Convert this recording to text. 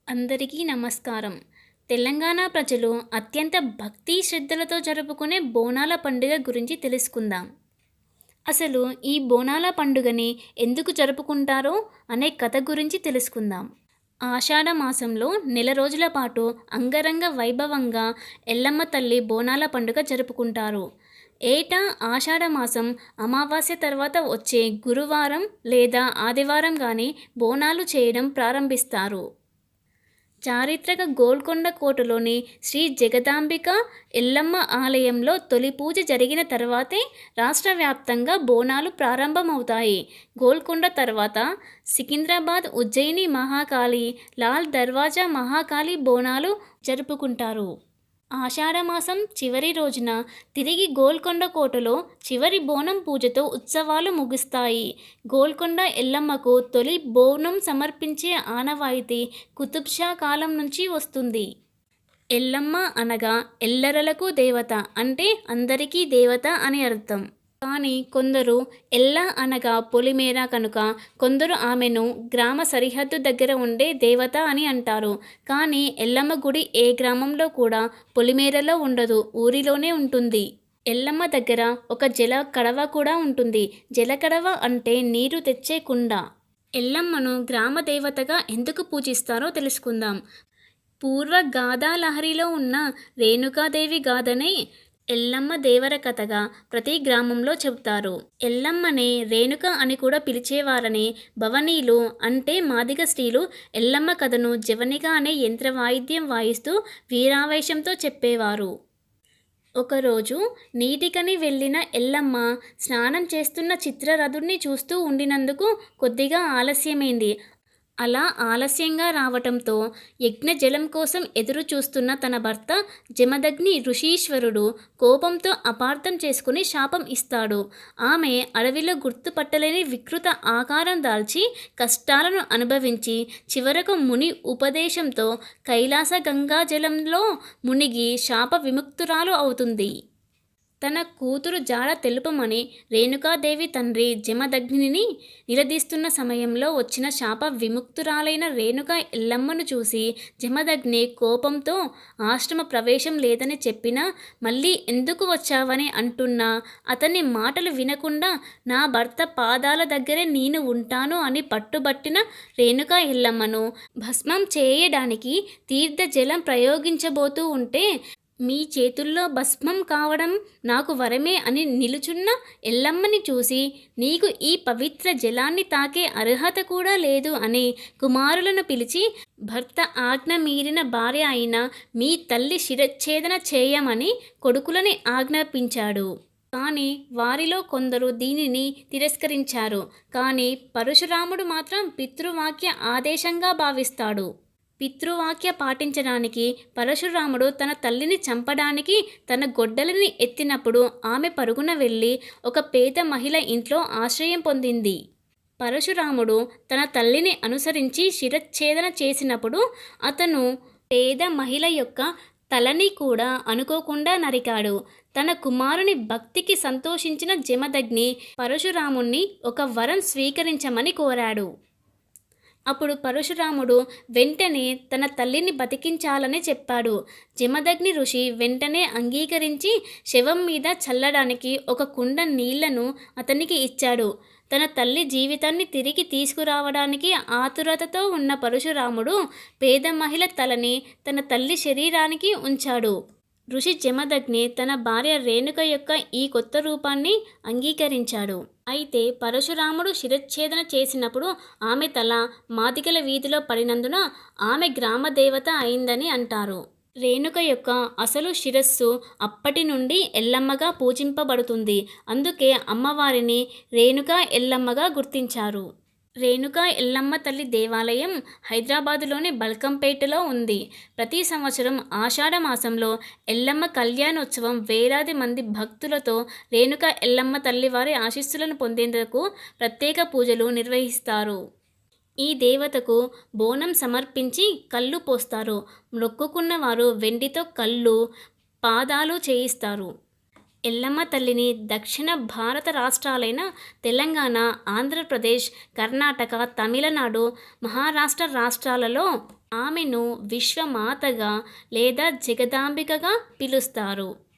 అందరికీ నమస్కారం. తెలంగాణ ప్రజలు అత్యంత భక్తి శ్రద్ధలతో జరుపుకునే బోనాల పండుగ గురించి తెలుసుకుందాం. అసలు ఈ బోనాల పండుగని ఎందుకు జరుపుకుంటారో అనే కథ గురించి తెలుసుకుందాం. ఆషాఢ మాసంలో నెల రోజుల పాటు అంగరంగ వైభవంగా ఎల్లమ్మ తల్లి బోనాల పండుగ జరుపుకుంటారు. ఏటా ఆషాఢ మాసం అమావాస్య తర్వాత వచ్చే గురువారం లేదా ఆదివారం గాని బోనాలు చేయడం ప్రారంభిస్తారు. చారిత్రక గోల్కొండ కోటలోని శ్రీ జగదాంబిక ఎల్లమ్మ ఆలయంలో తొలి పూజ జరిగిన తర్వాతే రాష్ట్ర వ్యాప్తంగా బోనాలు ప్రారంభమవుతాయి. గోల్కొండ తర్వాత సికింద్రాబాద్ ఉజ్జయిని మహాకాళి, లాల్ దర్వాజా మహాకాళి బోనాలు జరుపుకుంటారు. ఆషాఢమాసం చివరి రోజున తిరిగి గోల్కొండ కోటలో చివరి బోనం పూజతో ఉత్సవాలు ముగుస్తాయి. గోల్కొండ ఎల్లమ్మకు తొలి బోనం సమర్పించే ఆనవాయితీ కుతుబ్షా కాలం నుంచి వస్తుంది. ఎల్లమ్మ అనగా ఎల్లరలకు దేవత, అంటే అందరికీ దేవత అని అర్థం. కానీ కొందరు ఎల్ల అనగా పొలిమేర కనుక కొందరు ఆమెను గ్రామ సరిహద్దు దగ్గర ఉండే దేవత అని అంటారు. కానీ ఎల్లమ్మ గుడి ఏ గ్రామంలో కూడా పొలిమేరలో ఉండదు, ఊరిలోనే ఉంటుంది. ఎల్లమ్మ దగ్గర ఒక జల కడవ కూడా ఉంటుంది. జల కడవ అంటే నీరు తెచ్చే కుండ. ఎల్లమ్మను గ్రామ దేవతగా ఎందుకు పూజిస్తారో తెలుసుకుందాం. పూర్వ గాథా లహరిలో ఉన్న రేణుకాదేవి గాథనే ఎల్లమ్మ దేవర కథగా ప్రతి గ్రామంలో చెబుతారు. ఎల్లమ్మనే రేణుక అని కూడా పిలిచేవారని భవనీలు, అంటే మాదిగ స్త్రీలు ఎల్లమ్మ కథను జవనిక అనే యంత్ర వాయిద్యం వాయిస్తూ వీరావేశంతో చెప్పేవారు. ఒకరోజు నీటికని వెళ్ళిన ఎల్లమ్మ స్నానం చేస్తున్న చిత్రరథుడిని చూస్తూ ఉండినందుకు కొద్దిగా ఆలస్యమైంది. అలా ఆలస్యంగా రావటంతో యజ్ఞజలం కోసం ఎదురు చూస్తున్న తన భర్త జమదగ్ని ఋషీశ్వరుడు కోపంతో అపార్థం చేసుకుని శాపం ఇస్తాడు. ఆమె అడవిలో గుర్తుపట్టలేని వికృత ఆకారం దాల్చి కష్టాలను అనుభవించి చివరకు ముని ఉపదేశంతో కైలాస గంగా జలంలో మునిగి శాప విముక్తురాలు అవుతుంది. తన కూతురు జాడ తెలుపమని రేణుకాదేవి తండ్రి జమదగ్నిని నిలదీస్తున్న సమయంలో వచ్చిన శాప విముక్తురాలైన రేణుక ఎల్లమ్మను చూసి జమదగ్ని కోపంతో ఆశ్రమ ప్రవేశం లేదని చెప్పినా మళ్ళీ ఎందుకు వచ్చావని అంటున్నా అతని మాటలు వినకుండా నా భర్త పాదాల దగ్గరే నేను ఉంటాను అని పట్టుబట్టిన రేణుక ఎల్లమ్మను భస్మం చేయడానికి తీర్థజలం ప్రయోగించబోతూ ఉంటే మీ చేతుల్లో భస్మం కావడం నాకు వరమే అని నిలుచున్న ఎల్లమ్మని చూసి నీకు ఈ పవిత్ర జలాన్ని తాకే అర్హత కూడా లేదు అని కుమారులను పిలిచి భర్త ఆజ్ఞ మీరిన భార్య అయిన మీ తల్లి శిరచ్ఛేదన చేయమని కొడుకులని ఆజ్ఞాపించాడు. కానీ వారిలో కొందరు దీనిని తిరస్కరించారు. కానీ పరశురాముడు మాత్రం పితృవాక్య ఆదేశంగా భావిస్తాడు. పితృవాక్య పాటించడానికి పరశురాముడు తన తల్లిని చంపడానికి తన గొడ్డలిని ఎత్తినప్పుడు ఆమె పరుగున వెళ్ళి ఒక పేద మహిళ ఇంట్లో ఆశ్రయం పొందింది. పరశురాముడు తన తల్లిని అనుసరించి శిరచ్ఛేదన చేసినప్పుడు అతను పేద మహిళ యొక్క తలని కూడా అనుకోకుండా నరికాడు. తన కుమారుని భక్తికి సంతోషించిన జమదగ్ని పరశురాముణ్ణి ఒక వరం స్వీకరించమని కోరాడు. అప్పుడు పరశురాముడు వెంటనే తన తల్లిని బతికించాలని చెప్పాడు. జమదగ్ని ఋషి వెంటనే అంగీకరించి శవం మీద చల్లడానికి ఒక కుండ నీళ్లను అతనికి ఇచ్చాడు. తన తల్లి జీవితాన్ని తిరిగి తీసుకురావడానికి ఆతురతతో ఉన్న పరశురాముడు పేద మహిళ తలని తన తల్లి శరీరానికి ఉంచాడు. ఋషి జమదగ్ని తన భార్య రేణుక యొక్క ఈ కొత్త రూపాన్ని అంగీకరించాడు. అయితే పరశురాముడు శిరచ్ఛేదన చేసినప్పుడు ఆమె తల మాదిగల వీధిలో పడినందున ఆమె గ్రామ దేవత అయిందని అంటారు. రేణుక యొక్క అసలు శిరస్సు అప్పటి నుండి ఎల్లమ్మగా పూజింపబడుతుంది. అందుకే అమ్మవారిని రేణుక ఎల్లమ్మగా గుర్తించారు. రేణుకా ఎల్లమ్మ తల్లి దేవాలయం హైదరాబాదులోని బల్కంపేటలో ఉంది. ప్రతి సంవత్సరం ఆషాఢ మాసంలో ఎల్లమ్మ కళ్యాణోత్సవం వేలాది మంది భక్తులతో రేణుకా ఎల్లమ్మ తల్లి వారి ఆశీస్సులను పొందేందుకు ప్రత్యేక పూజలు నిర్వహిస్తారు. ఈ దేవతకు బోనం సమర్పించి కళ్ళు పోస్తారు. మొక్కుకున్న వారు వెండితో కళ్ళు, పాదాలు చేయిస్తారు. ఎల్లమ్మ తల్లిని దక్షిణ భారత రాష్ట్రాలైన తెలంగాణ, ఆంధ్రప్రదేశ్, కర్ణాటక, తమిళనాడు, మహారాష్ట్ర రాష్ట్రాలలో ఆమెను విశ్వమాతగా లేదా జగదాంబికగా పిలుస్తారు.